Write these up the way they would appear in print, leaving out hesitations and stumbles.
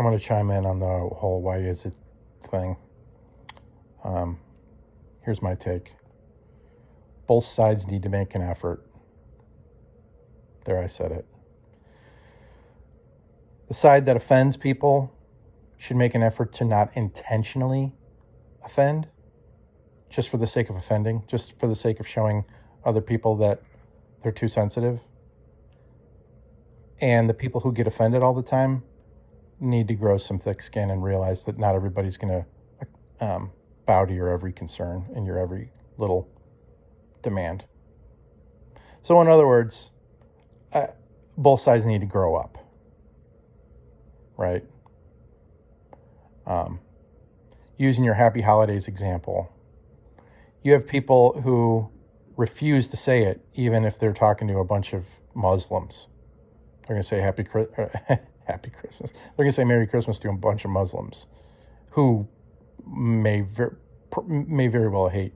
I'm going to chime in on the whole why is it thing. Here's my take. Both sides need to make an effort. There, I said it. The side that offends people should make an effort to not intentionally offend, just for the sake of offending, just for the sake of showing other people that they're too sensitive. And the people who get offended all the time need to grow some thick skin and realize that not everybody's going to bow to your every concern and your every little demand. So in other words, both sides need to grow up, right? Using your Happy Holidays example, you have people who refuse to say it even if they're talking to a bunch of Muslims. They're going to say Happy Christmas. They're going to say Merry Christmas to a bunch of Muslims who may very well hate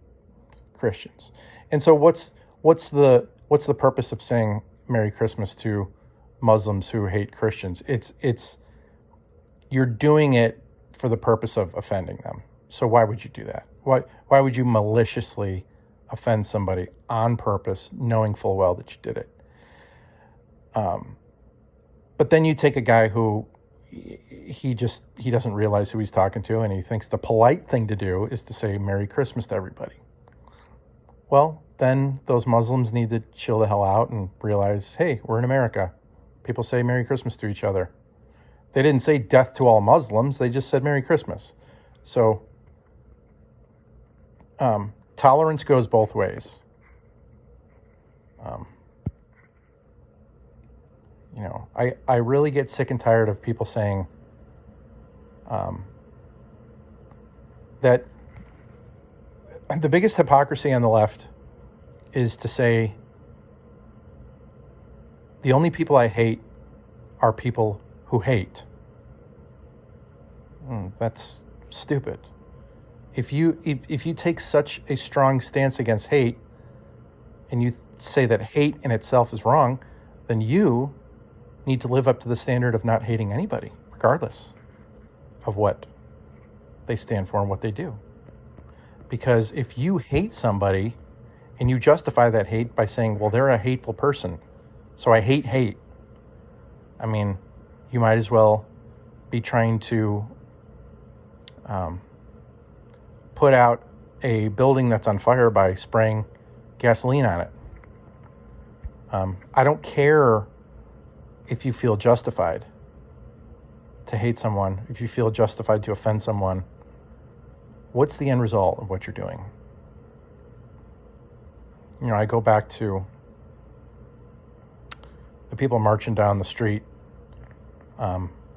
Christians. And so what's the purpose of saying Merry Christmas to Muslims who hate Christians? It's you're doing it for the purpose of offending them. So why would you do that? Why would you maliciously offend somebody on purpose, knowing full well that you did it? But then you take a guy who he doesn't realize who he's talking to, and he thinks the polite thing to do is to say Merry Christmas to everybody. Well, then those Muslims need to chill the hell out and realize, hey, we're in America. People say Merry Christmas to each other. They didn't say death to all Muslims. They just said Merry Christmas. So tolerance goes both ways. I really get sick and tired of people saying that the biggest hypocrisy on the left is to say the only people I hate are people who hate. That's stupid. If you take such a strong stance against hate and you say that hate in itself is wrong, then you need to live up to the standard of not hating anybody, regardless of what they stand for and what they do. Because if you hate somebody and you justify that hate by saying, well, they're a hateful person, so I hate hate, I mean, you might as well be trying to put out a building that's on fire by spraying gasoline on it. I don't care if you feel justified to hate someone, if you feel justified to offend someone. What's the end result of what you're doing? I go back to the people marching down the street.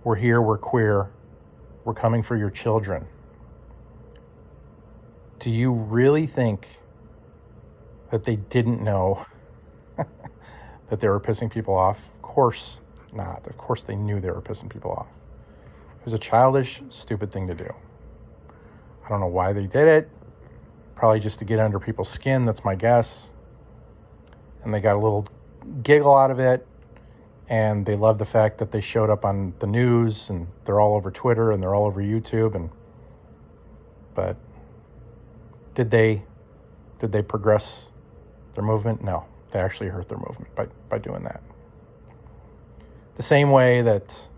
We're here, we're queer, we're coming for your children. Do you really think that they didn't know that they were pissing people off? Of course not. Of course they knew they were pissing people off. It was a childish, stupid thing to do. I don't know why they did it. Probably just to get under people's skin, that's my guess. And they got a little giggle out of it. And they love the fact that they showed up on the news, and they're all over Twitter and they're all over YouTube. But did they progress their movement? No, they actually hurt their movement by doing that. The same way that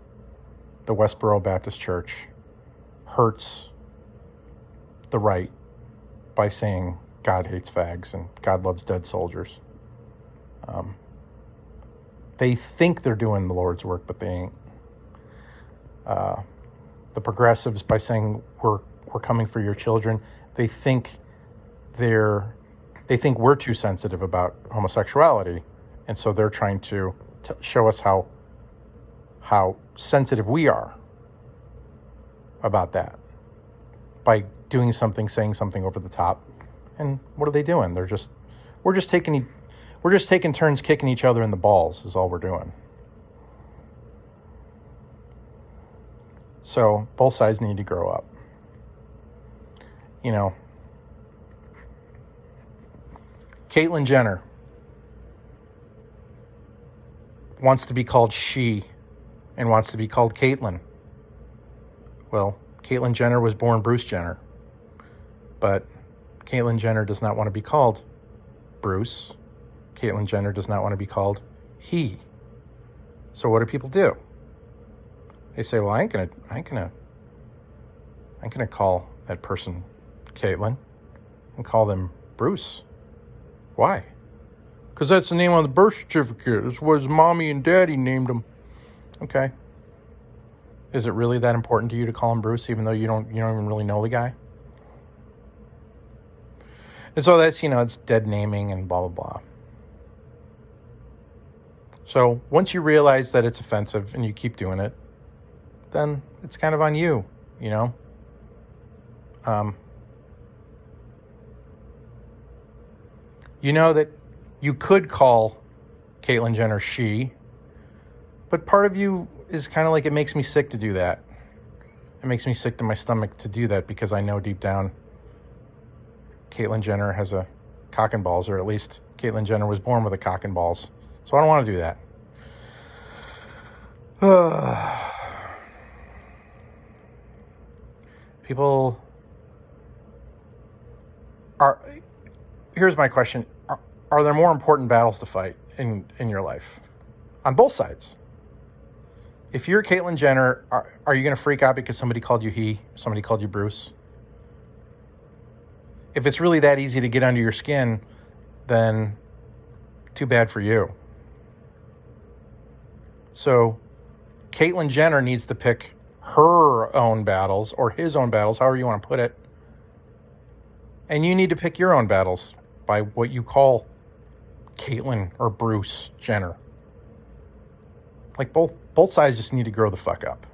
the Westboro Baptist Church hurts the right by saying God hates fags and God loves dead soldiers. They think they're doing the Lord's work, but they ain't. The progressives, by saying we're coming for your children, they think we're too sensitive about homosexuality, and so they're trying to show us how sensitive we are about that by doing something, saying something over the top. And what are they doing? We're just taking turns kicking each other in the balls is all we're doing. So both sides need to grow up. Caitlyn Jenner wants to be called she and wants to be called Caitlyn. Well, Caitlyn Jenner was born Bruce Jenner. But Caitlyn Jenner does not want to be called Bruce. Caitlyn Jenner does not want to be called he. So what do people do? They say, well, I ain't gonna call that person Caitlyn and call them Bruce. Why? Because that's the name on the birth certificate. It's what his mommy and daddy named him. Okay. Is it really that important to you to call him Bruce, even though you don't even really know the guy? And so that's, it's dead naming and blah, blah, blah. So once you realize that it's offensive and you keep doing it, then it's kind of on you, that you could call Caitlyn Jenner she, but part of you is kind of like, it makes me sick to do that. It makes me sick to my stomach to do that because I know deep down Caitlyn Jenner has a cock and balls, or at least Caitlyn Jenner was born with a cock and balls. So I don't want to do that. People here's my question. Are there more important battles to fight in your life? On both sides. If you're Caitlyn Jenner, are you going to freak out because somebody called you he, somebody called you Bruce? If it's really that easy to get under your skin, then too bad for you. So Caitlyn Jenner needs to pick her own battles or his own battles, however you want to put it. And you need to pick your own battles by what you call Caitlyn or Bruce Jenner. Like both sides just need to grow the fuck up,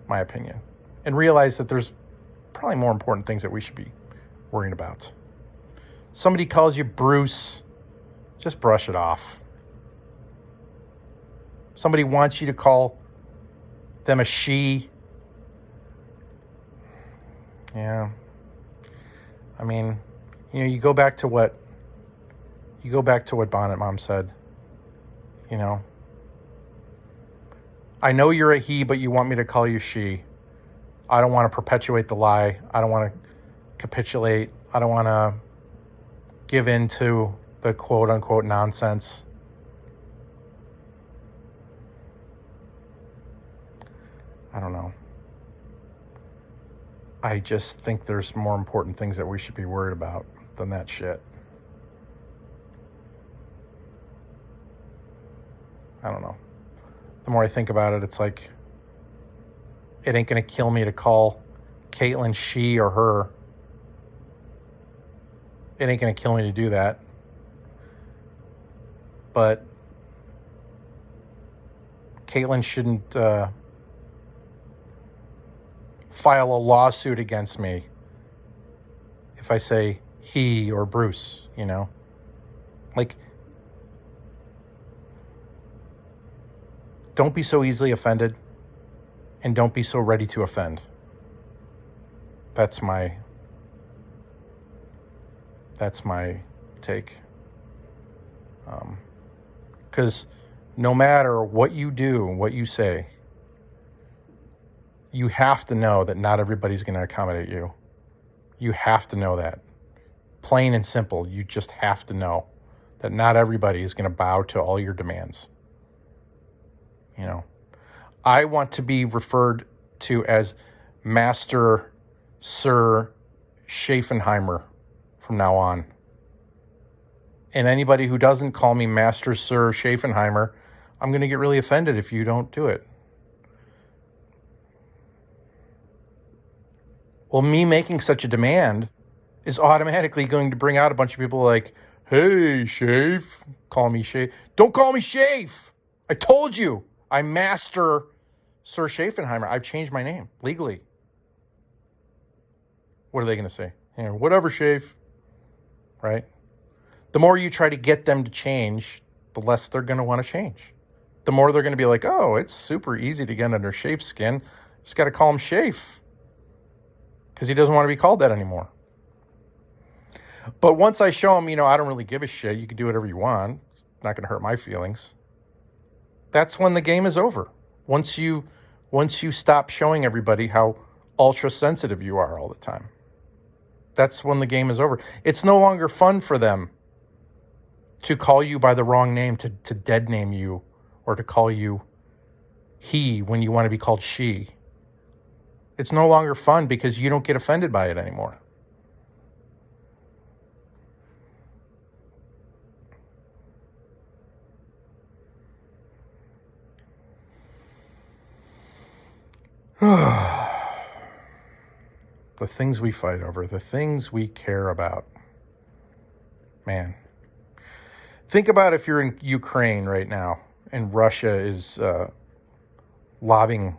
my opinion, and realize that there's probably more important things that we should be worrying about. Somebody calls you Bruce, just brush it off. Somebody wants you to call them a she. Yeah. I mean, you go back to what Bonnet Mom said. I know you're a he, but you want me to call you she. I don't want to perpetuate the lie. I don't want to capitulate. I don't want to give in to the quote-unquote nonsense. I don't know. I just think there's more important things that we should be worried about than that shit. I don't know. The more I think about it, it's like, it ain't going to kill me to call Caitlyn she or her. It ain't going to kill me to do that. But Caitlyn shouldn't file a lawsuit against me if I say he or Bruce, Like, don't be so easily offended, and don't be so ready to offend. That's my take. Because no matter what you do, what you say, you have to know that not everybody's going to accommodate you. You have to know that. Plain and simple, you just have to know that not everybody is going to bow to all your demands. I want to be referred to as Master Sir Schaffenheimer from now on. And anybody who doesn't call me Master Sir Schaffenheimer, I'm going to get really offended if you don't do it. Well, me making such a demand is automatically going to bring out a bunch of people like, hey, Shafe, call me Shafe. Don't call me Shafe. I told you. I'm Master Sir Schaffenheimer. I've changed my name legally. What are they going to say? Whatever, Shafe. Right? The more you try to get them to change, the less they're going to want to change. The more they're going to be like, oh, it's super easy to get under Shafe's skin. Just got to call him Shafe. Because he doesn't want to be called that anymore. But once I show him, I don't really give a shit. You can do whatever you want. It's not going to hurt my feelings. That's when the game is over. Once you once you stop showing everybody how ultra sensitive you are all the time. That's when the game is over. It's no longer fun for them to call you by the wrong name, to dead name you, or to call you he when you want to be called she. It's no longer fun because you don't get offended by it anymore. The things we fight over, the things we care about. Man. Think about if you're in Ukraine right now and Russia is lobbing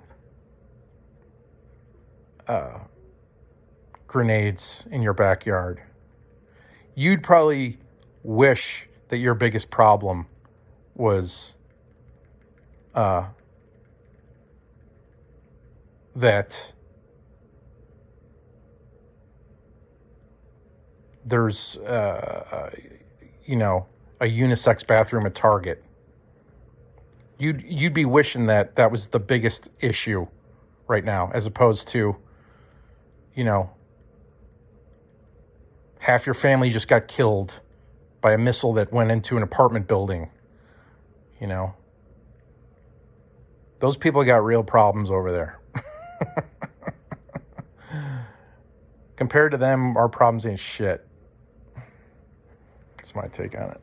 grenades in your backyard. You'd probably wish that your biggest problem was that there's, a unisex bathroom at Target. You'd be wishing that that was the biggest issue right now, as opposed to, half your family just got killed by a missile that went into an apartment building. Those people got real problems over there. Compared to them, our problems ain't shit. That's my take on it.